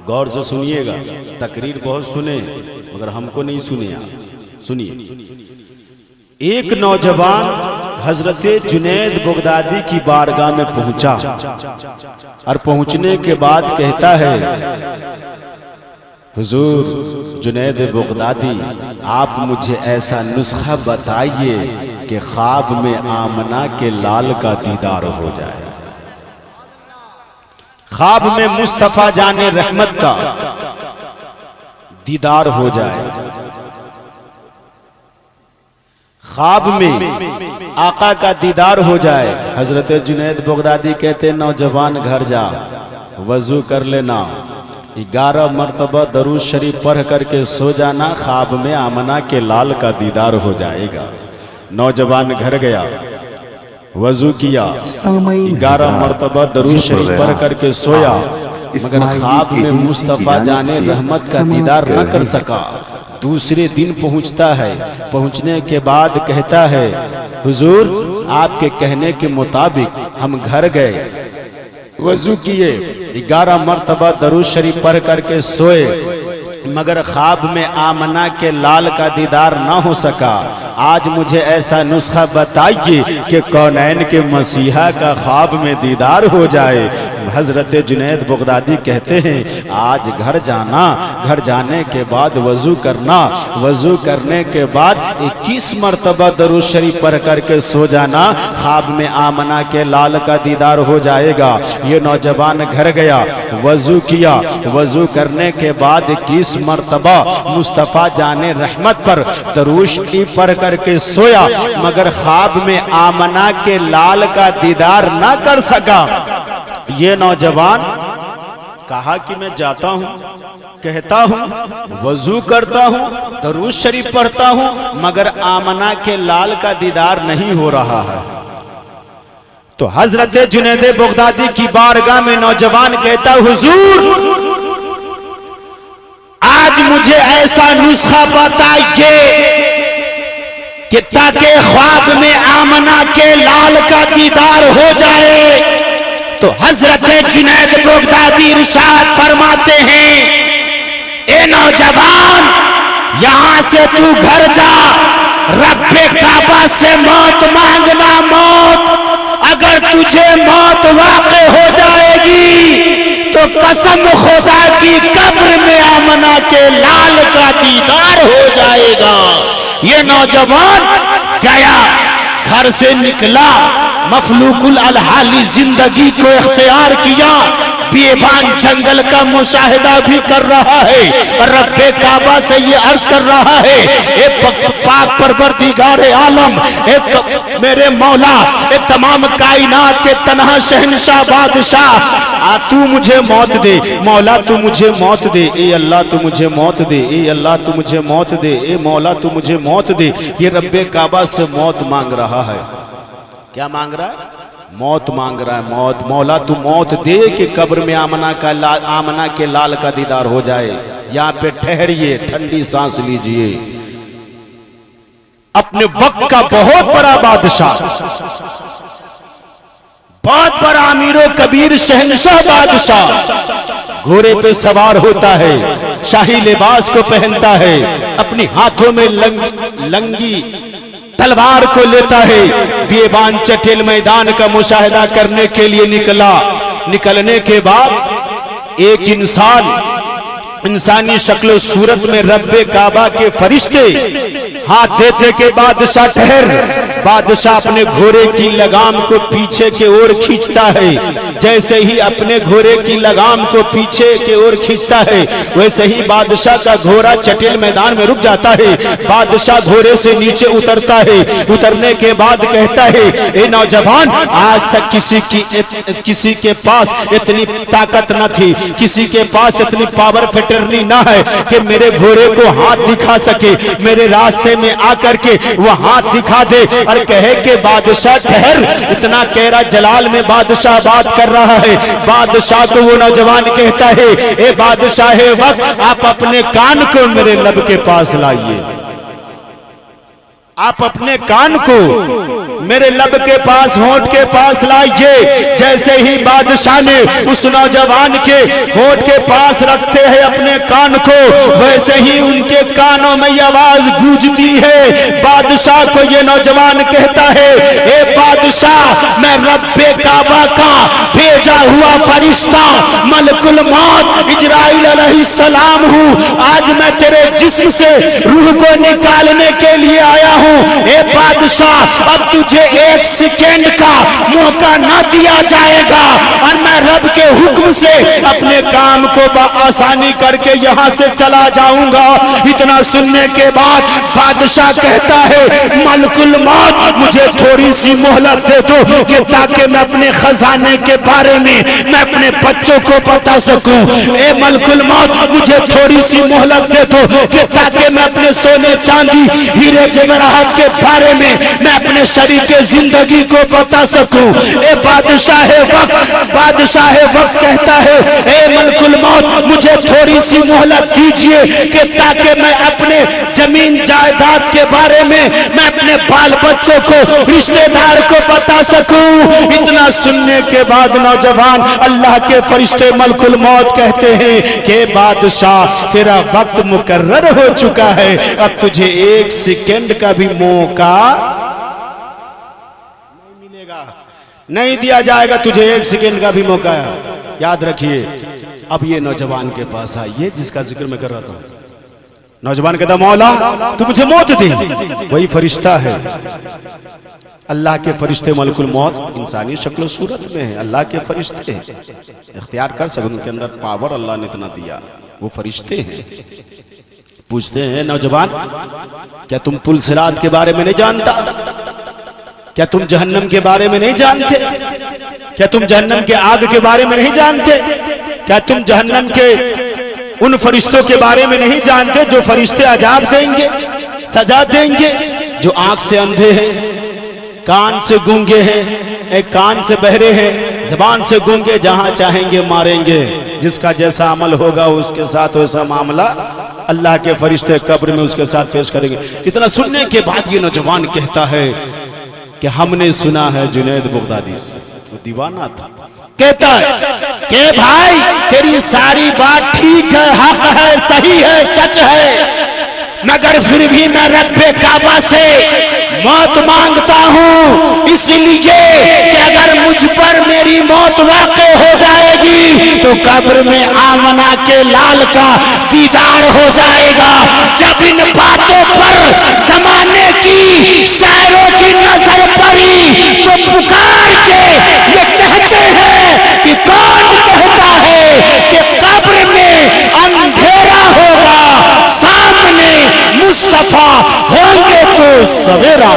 गौर से सुनिएगा, तकरीर बहुत सुने मगर हमको नहीं सुने आप। सुनिए, एक नौजवान हजरत जुनैद बगदादी की बारगाह में पहुंचा और पहुंचने के बाद कहता है, हुजूर जुनैद बगदादी, आप मुझे ऐसा नुस्खा बताइए कि ख्वाब में आमना के लाल का दीदार हो जाए, ख्वाब में मुस्तफा जाने रहमत का दीदार हो जाए, ख्वाब में आका का दीदार हो जाए। हजरत जुनैद बगदादी कहते, नौजवान घर जा, वजू कर लेना, 11 मरतबा दरूद शरीफ पढ़ करके सो जाना, ख्वाब में आमना के लाल का दीदार हो जाएगा। नौजवान घर गया, वजू किया, 11 मरतबा दरूद शरीफ पढ़ करके सोया, मगर ख्वाब में मुस्तफा जाने रहमत का दीदार न कर सका। दूसरे दिन पहुंचता है, पहुंचने के बाद कहता है, हुजूर आपके कहने के मुताबिक हम घर गए, वजू किए, 11 मरतबा दरूद शरीफ पढ़ करके सोए, मगर ख्वाब में आमना के लाल का दीदार ना हो सका। आज मुझे ऐसा नुस्खा बताइए कि कौनैन के मसीहा का ख्वाब में दीदार हो जाए। हजरत जुनैद बगदादी कहते हैं, आज घर जाना, घर जाने के बाद वजू करना, वजू करने के बाद 21 मरतबा दरूद शरीफ पढ़ करके सो जाना, ख्वाब में आमना के लाल का दीदार हो जाएगा। ये नौजवान घर गया, वजू किया, वजू करने के बाद 21 मरतबा मुस्तफा जाने रहमत पर दरूद शरीफ पढ़ करके सोया, मगर ख्वाब में आमना के लाल का दीदार ना कर सका। ये नौजवान कहा कि मैं जाता हूं, कहता हूं, वजू करता हूं, दरूद शरीफ पढ़ता हूं, मगर आमना के लाल का दीदार नहीं हो रहा है। तो हजरत जुनैद बगदादी की बारगाह में नौजवान कहता, हुजूर आज मुझे ऐसा नुस्खा बताइए कि ताकि ख्वाब में आमना के लाल का दीदार हो जाए। तो हजरत जुनैद बगदादी इरशाद फरमाते हैं, ए नौजवान, यहां से तू घर जा, रब्बे काबा से मौत मांगना, मौत अगर तुझे मौत वाक़े हो जाएगी तो कसम खुदा की कब्र में आमना के लाल का दीदार हो जाएगा। ये नौजवान गया, घर से निकला, मफलूकुल अलहाली जिंदगी को इख्तियार किया, बेबान जंगल का मुशाहिदा भी कर रहा है, रब्बे काबा से ये अर्ज कर रहा है, एक पाक परवरदिगार आलम, एक मेरे मौला, एक तमाम कायनात के तन्हा शहंशाह बादशाह, तू मुझे मौत दे, मौला तू मुझे मौत दे, ए अल्लाह तू मुझे मौत दे, ए अल्लाह तू मुझे मौत दे, ए मौला तू मुझे मौत दे। ये रब्बे काबा से मौत मांग रहा है। क्या मांग रहा है? मौत मांग रहा है, मौत। मौला तू मौत दे कि कब्र में आमना के लाल का दीदार हो जाए। यहाँ पे ठहरिए, ठंडी सांस लीजिए। अपने वक्त का बहुत बड़ा बादशाह, बहुत बड़ा अमीरो कबीर शहंशाह बादशाह घोड़े पे सवार होता है, शाही लिबास को पहनता है, अपनी हाथों में लंगी तलवार को लेता है, बेबान चटेल मैदान का मुशाहिदा करने के लिए निकला। निकलने के बाद एक इंसानी शक्ल सूरत में रब्बे काबा के फरिश्ते हाथ देते के बादशाह ठहर। बादशाह अपने घोड़े की लगाम को पीछे के ओर खींचता है। जैसे ही अपने घोड़े की लगाम को पीछे के ओर खींचता है, वैसे ही बादशाह का घोड़ा चटेल मैदान में रुक जाता है। बादशाह घोड़े से नीचे उतरता है। उतरने के बाद कहता है, ए नौजवान, आज तक किसी के पास इतनी ताकत न थी, किसी के पास इतनी पावर फिटरनी ना है कि मेरे घोड़े को हाथ दिखा सके, मेरे रास्ते में आकर के वो हाथ दिखा दे और कहे कि बादशाह ठहर। इतना कहरा जलाल में बादशाह बात कर रहा है। बादशाह को वो नौजवान कहता है, ए बादशाह वक्त, आप अपने कान को मेरे लब के पास लाइए, आप अपने कान को मेरे लब के पास, होंठ के पास लाइए। जैसे ही बादशाह ने उस नौजवान के होंठ के पास रखते हैं अपने कान को, वैसे ही उनके कानों में आवाज गूंजती है। बादशाह को ये नौजवान कहता है, ए बादशाह, मैं रब्बे काबा का भेजा हुआ फरिश्ता मलकुल मौत इजराइल अलैहिस्सलाम हूँ। आज मैं तेरे जिस्म से रूह को निकालने के लिए आया हूँ। ए बादशाह, अब तुझे 1 सेकेंड का मौका ना दिया जाएगा और मैं रब के हुक्म से अपने काम को आसानी करके यहाँ से चला जाऊंगा। इतना सुनने के बाद बादशाह कहता है, मलकुल मौत, मुझे थोड़ी सी मोहलत दे दो कि ताकि मैं अपने खजाने के बारे में मैं अपने बच्चों को बता सकूं। ए मलकुल मौत, मुझे थोड़ी सी मोहलत दे दो कि ताकि मैं अपने सोने चांदी हीरे जवाहरात के बारे में मैं अपने शरीक जिंदगी को बता सकूं। ए बादशाह वक्त कहता है, ए मलकुल मौत, मुझे थोड़ी सी मोहलत दीजिए कि ताकि मैं अपने जमीन जायदाद के बारे में मैं अपने बाल बच्चों को, रिश्तेदार को बता सकूं। इतना सुनने के बाद नौजवान अल्लाह के फरिश्ते मलकुल मौत कहते हैं कि बादशाह, तेरा वक्त मुकर्रर हो चुका है, अब तुझे 1 सेकेंड का भी मौका नहीं मिलेगा, नहीं दिया जाएगा तुझे 1 सेकेंड का भी मौका। याद रखिए। अब ये नौजवान के पास आइए जिसका जिक्र मैं कर रहा था। नौजवान कहता, मौला तू मुझे मौत दे। वही फरिश्ता है, अल्लाह के फरिश्ते मलकुल मौत इंसानी शक्ल सूरत में है। अल्लाह के फरिश्ते इख्तियार कर सकते, उनके अंदर पावर अल्लाह ने इतना दिया, वो फरिश्ते हैं। पूछते हैं, नौजवान क्या तुम पुल सिरात के बारे में नहीं जानता? क्या तुम जहन्नम के बारे में नहीं जानते? क्या तुम जहन्नम के आग के बारे में नहीं जानते? क्या तुम जहन्नम के उन फरिश्तों के बारे में नहीं जानते जो फरिश्ते अजाब देंगे, सजा देंगे, जो आंख से अंधे हैं, कान से गूंगे हैं, एक कान से बहरे हैं, जबान से गूंगे, जहां चाहेंगे मारेंगे। जिसका जैसा अमल होगा उसके साथ वैसा मामला अल्लाह के फरिश्ते कब्र में उसके साथ पेश करेंगे। इतना सुनने के बाद ये नौजवान कहता है कि हमने सुना है जुनैद बगदादी से, वो दीवाना था। कहता है कि भाई तेरी सारी बात ठीक है, हक है, सही है, सच है, मगर फिर भी मैं रब्बे काबा से मौत मांगता हूँ, इसलिए कि अगर मुझ पर मेरी मौत वाक़े हो जाएगी तो कब्र में आमना के लाल का दीदार हो जाएगा। जब इन बातों पर जमाने की शायरों की नजर पड़ी तो पुकार के ये कहते हैं कि कौन कहता है कि कब्र में अंधेरा होगा, सामने मुस्तफा होंगे तो सवेरा।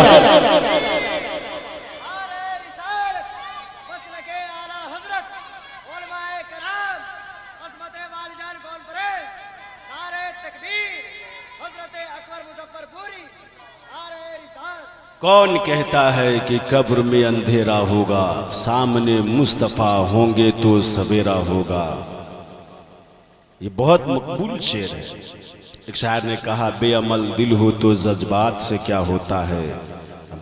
कौन कहता है कि कब्र में अंधेरा होगा, सामने मुस्तफ़ा होंगे तो सवेरा होगा। ये बहुत मकबूल शेर है। एक शायर ने कहा, बेअमल दिल हो तो जज्बात से क्या होता है,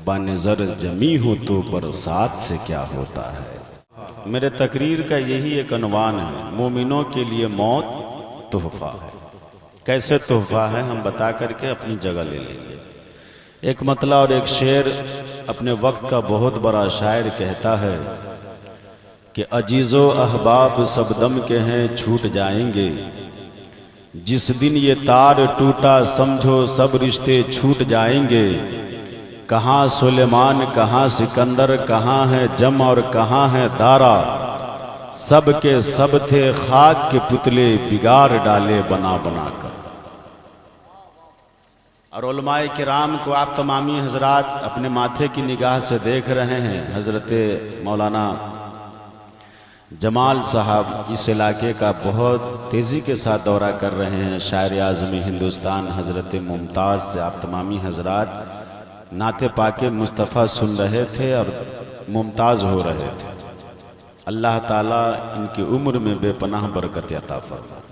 बानज़र जमी हो तो बरसात से क्या होता है। मेरे तकरीर का यही एक अनवान है, मोमिनों के लिए मौत तोहफा है। कैसे तोहफा है हम बता करके अपनी जगह ले लेंगे। एक मतला और एक शेर अपने वक्त का बहुत बड़ा शायर कहता है कि अजीज़ो अहबाब सब दम के हैं छूट जाएंगे, जिस दिन ये तार टूटा समझो सब रिश्ते छूट जाएंगे। कहाँ सुलेमान कहाँ सिकंदर, कहाँ है जम और कहाँ है दारा, सब के सब थे खाक के पुतले बिगाड़ डाले बना बना कर। और उलमाए किराम को आप तमामी हजरात अपने माथे की निगाह से देख रहे हैं। हज़रत मौलाना जमाल साहब इस इलाके का बहुत तेज़ी के साथ दौरा कर रहे हैं। शायर आज़म हिंदुस्तान हज़रत मुमताज़ से आप तमामी हजरात नाते पाके मुस्तफ़ा सुन रहे थे और मुमताज़ हो रहे थे। अल्लाह ताला इनकी उम्र में बेपनाह बरकत अता फरमाए।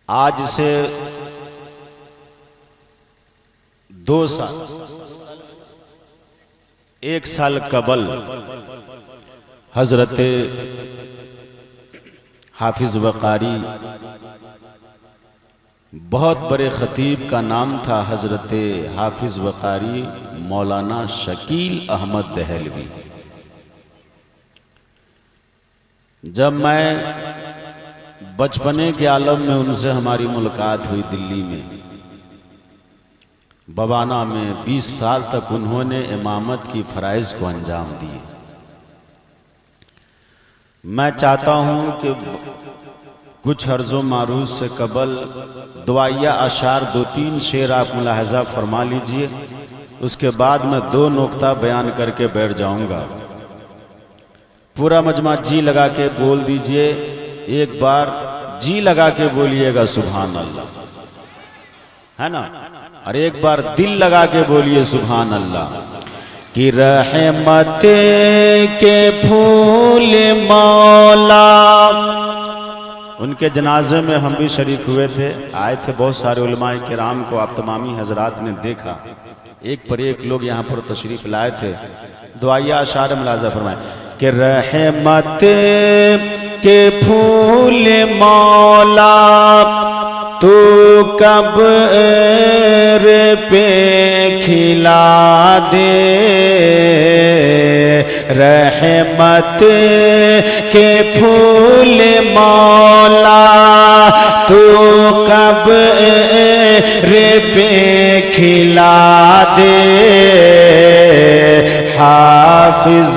आज से 2 साल 1 साल कबल हजरत हाफिज वकारी, बहुत बड़े खतीब का नाम था हजरत हाफिज वकारी मौलाना शकील अहमद दहलवी। जब मैं बचपने के आलम में उनसे हमारी मुलाकात हुई दिल्ली में बवाना में, 20 साल तक उन्होंने इमामत की फ़राइज़ को अंजाम दिए। मैं चाहता हूं कि कुछ हर्ज़ो मारूज़ से कबल दुआया अशार 2-3 शेर आप मुलाहज़ा फरमा लीजिए, उसके बाद मैं 2 नुक्ता बयान करके बैठ जाऊंगा। पूरा मजमा जी लगा के बोल दीजिए, एक बार जी लगा के बोलिएगा सुभान अल्लाह, है ना, और एक बार दिल लगा के बोलिए सुभान अल्लाह। कि रहमत के फूल मौला, उनके जनाजे में हम भी शरीक हुए थे, आए थे बहुत सारे उलमाए किराम को आप तमामी हजरात ने देखा, एक पर एक लोग यहाँ पर तशरीफ़ लाए थे। दुआया अशार मुलाज़ा फरमाए कि रहमत के फूल मौला तू कब्र पे खिला दे, रहमत के फूल मौला तू कब्र पे खिला दे, हाफिज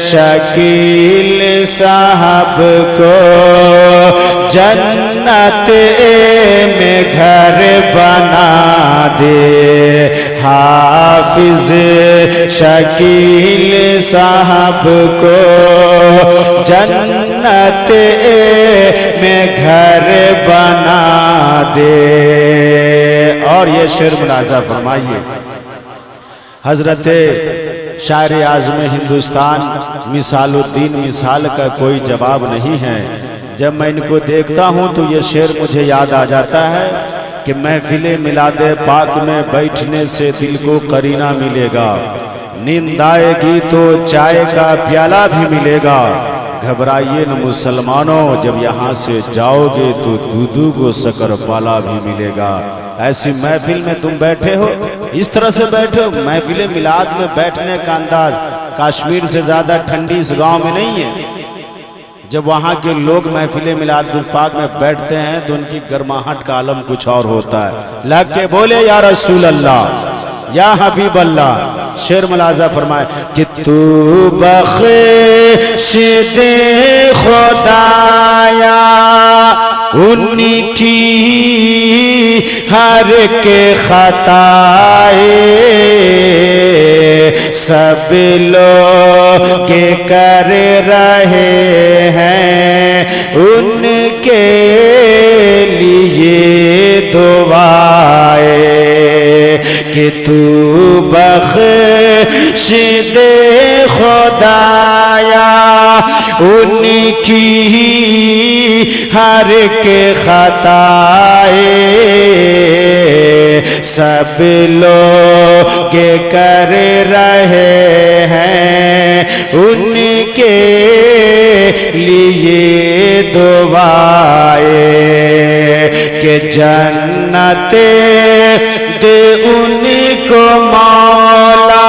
शकील साहब को जन्नत में घर बना दे, हाफिज शकील साहब को जन्नत में घर बना दे। और ये शेर मुलाज़ा फरमाइए, हजरत शायर आज़म हिंदुस्तान मिसालुद्दीन मिसाल का कोई जवाब नहीं है। जब मैं इनको देखता हूँ तो ये शेर मुझे याद आ जाता है कि महफिले मिलादे पाक में बैठने से दिल को करीना मिलेगा, नींद आएगी तो चाय का प्याला भी मिलेगा, घबराइए न मुसलमानों जब यहाँ से जाओगे तो दूधू को शक्कर पाला भी मिलेगा। ऐसी महफिल में तुम बैठे हो, इस तरह से बैठे हो, महफिल मिलाद में बैठने का अंदाज कश्मीर से ज़्यादा ठंडी इस गांव में नहीं है। जब वहाँ के लोग महफिल मिलाद पाक में बैठते हैं तो उनकी गर्माहट का आलम कुछ और होता है। लग के बोले या रसूल अल्लाह या हबीब अल्लाह। शेर मुलाज़ा फरमाए कि तू बख्श दे खुदाया उनकी हर के खताए, सब लोग कर रहे हैं उनके लिए दुआए, कि तू बख्श दे खुदाया उनकी हर के खताए, सब लोग कर रहे हैं उनके लिए दुआए, कि जन्नत दे उनको मौला,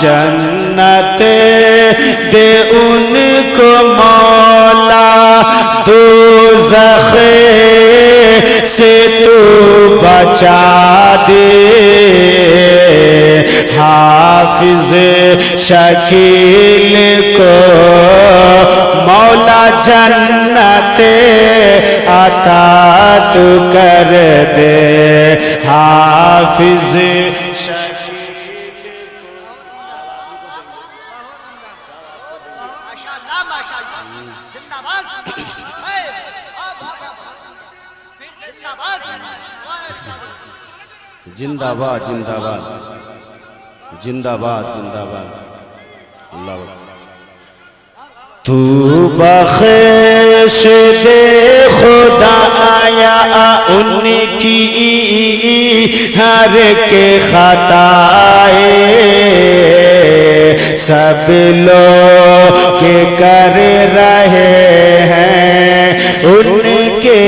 जन्नत दे उनको मौला, दोज़ख से तू बचा दे, हाफिज शकील को मौला जन्नत अता तू कर दे, हाफिज जिंदाबाद जिंदाबाद जिंदाबाद जिंदाबाद। अल्लाह तू बख्श दे खुदाया उनकी हर के खताए, सब लोग कर रहे हैं उनके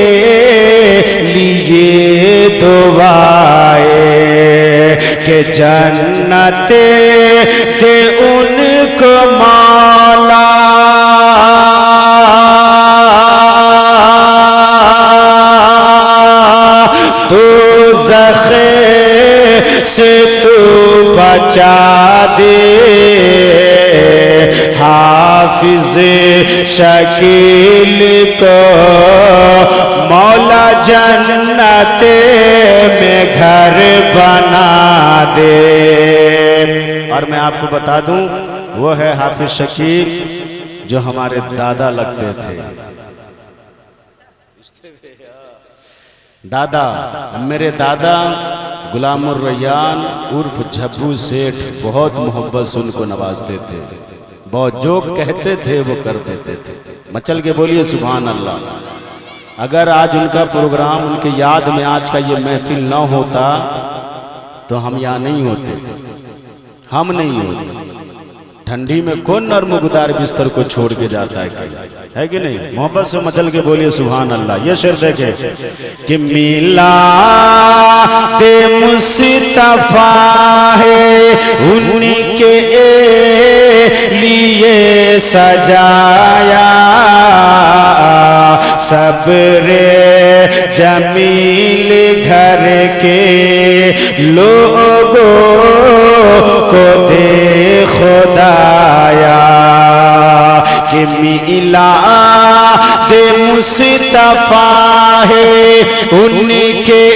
लिए दुआए कि जन्नत दे उनको मौला, दोज़ख से तू बचा दे, हाफिज शकील को मौला जन्नत में घर बना दे। और मैं आपको बता दूं, वो है हाफिज शकील जो हमारे दादा लगते थे। दादा, मेरे दादा गुलामुर रैयान उर्फ झब्बू सेठ बहुत मोहब्बत से उनको नवाजते थे, बहुत जो कहते थे वो कर देते थे। मचल के बोलिए सुभान अल्लाह। अगर आज उनका प्रोग्राम, उनके याद में आज का ये महफिल ना होता तो हम यहाँ नहीं होते, हम नहीं होते। ठंडी में कौन नर्मगुदार बिस्तर को छोड़ के जाता है कि नहीं? मोहब्बत से मचल के बोलिए सुभान अल्लाह। ये शेर देखे कि मिला ते मुस्तफा है उनके लिए सजाया, सब्रे जमील घर के लोगों को दे खुदाया, कि मिला दे मुस्तफा है उनके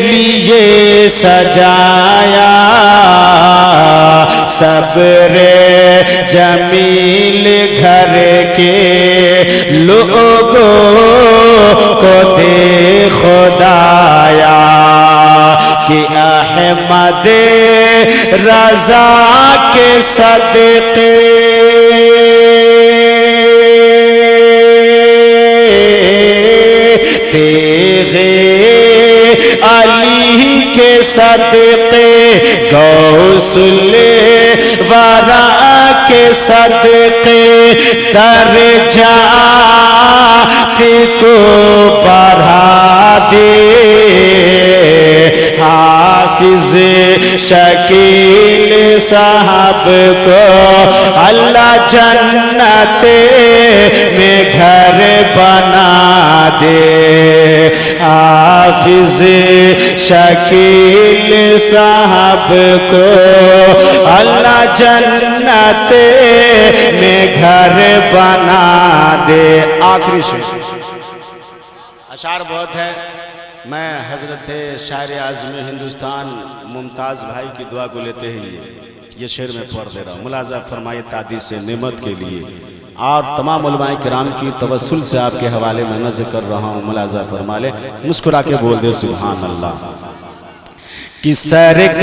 लिए सजाया, सब्रे जमील घर के लोगों को दे खुदाया, कि अहमद रजा के सदके तेरे अली के सदके, गौसुले वरा के सदके दर्जा को बढ़ा दे, हाफिज शकील साहब को अल्लाह जन्नत में घर बना दे, हाफिज शकील साहब को अल्लाह जन्नत में घर बना दे। आखिरी शेर, अशार बहुत है। मैं हजरत शायर आज़म हिंदुस्तान मुमताज़ भाई की दुआ को लेते ही ये शेर में पढ़ दे रहा हूँ। मुलाज़ा फरमाइए तादी से नेमत के लिए, और तमाम उलमाए किराम की तवस्सुल से आपके हवाले में नज़्र कर रहा हूँ। मुलाज़ा फरमा ले, मुस्कुरा के बोल दे सुभान अल्लाह। कि सरकार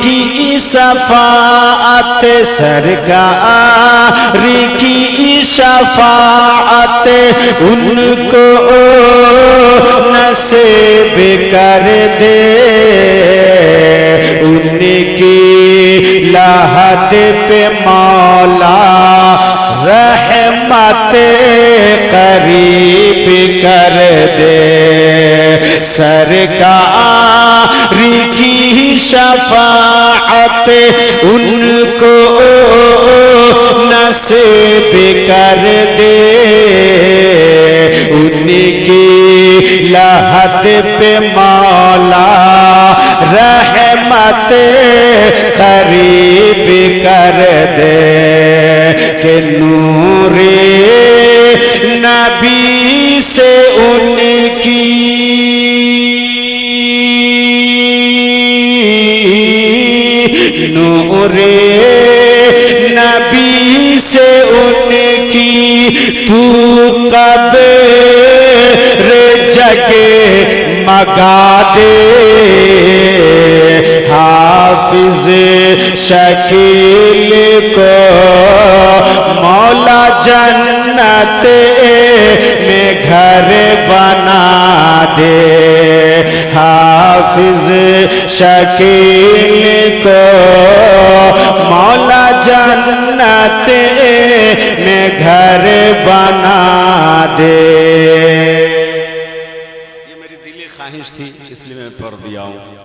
की शफाअत, सरकार की शफाअत उनको नसीब कर दे, उनकी लहद पे मौला रहमत करीब कर दे, सरकार की शफाअत उनको नसीब कर दे, उनकी लहद पे मौला रहमत करीब कर दे, कि नूरे नबी से उनकी नूरे नबी से उनकी तू कब्र जगे मगा दे, हाफिज शकील को मौला जन्नत में घर बना दे। हाफिज शकील को मौला जन्नत में घर बना दे। ये मेरी दिली ख्वाहिश थी, इसलिए मैं पढ़ दिया हूँ।